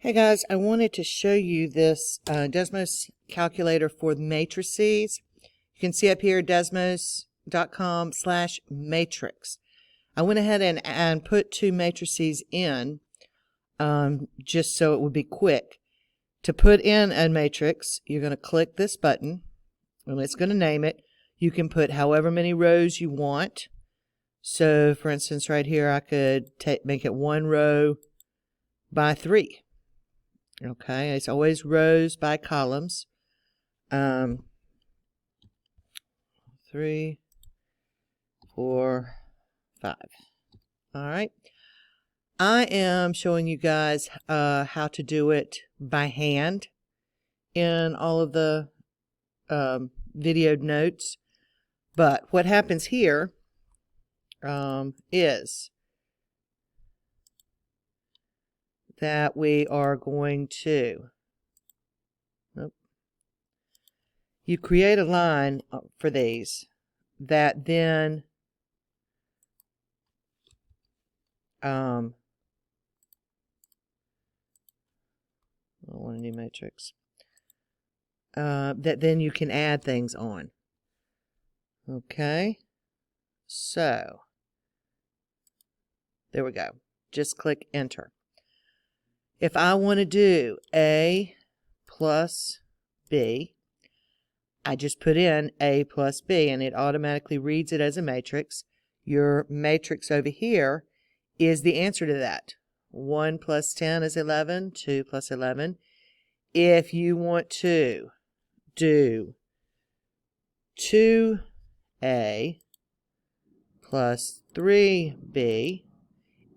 Hey guys, I wanted to show you this Desmos calculator for matrices. You can see up here desmos.com/matrix. I went ahead and put two matrices in just so it would be quick. To put in a matrix, you're going to click this button and it's going to name it. You can put however many rows you want. So for instance right here I could make it 1 row by 3. Okay, it's always rows by columns. 3, 4, 5. All right. I am showing you guys how to do it by hand in all of the videoed notes. But what happens here is that we are going to, you create a line for these that then I want a new matrix, that then you can add things on. Okay, so there we go. Just click enter. If I want to do A plus B, I just put in A plus B and it automatically reads it as a matrix. Your matrix over here is the answer to that. 1 plus 10 is 11, 2 plus 11. If you want to do 2A plus 3B,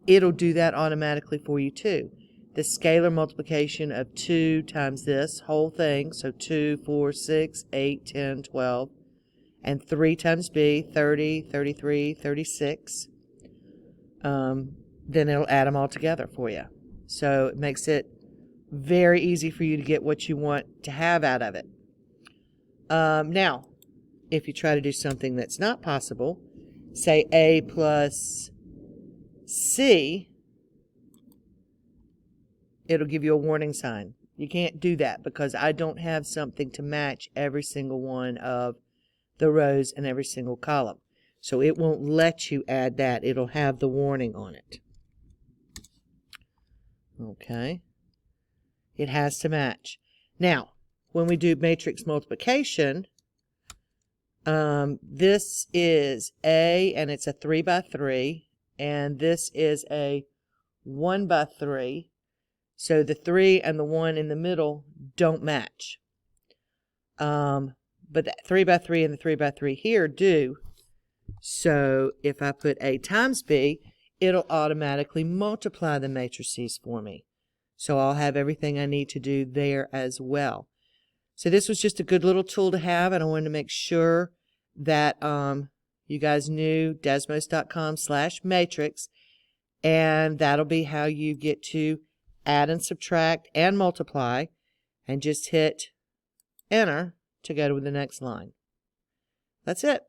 it'll do that automatically for you too. The scalar multiplication of 2 times this whole thing, so 2, 4, 6, 8, 10, 12, and 3 times B, 30, 33, 36, then it'll add them all together for you. So it makes it very easy for you to get what you want to have out of it. Now, if you try to do something that's not possible, say A plus C, it'll give you a warning sign. You can't do that because I don't have something to match every single one of the rows in every single column. So it won't let you add that. It'll have the warning on it. Okay. It has to match. Now, when we do matrix multiplication, this is A and it's a 3 by 3, and this is a 1 by 3. So the 3 and the 1 in the middle don't match. But the 3 by 3 and the 3 by 3 here do. So if I put A times B, it'll automatically multiply the matrices for me. So I'll have everything I need to do there as well. So this was just a good little tool to have, and I wanted to make sure that you guys knew desmos.com/matrix, and that'll be how you get to add and subtract and multiply, and just hit enter to go to the next line. That's it.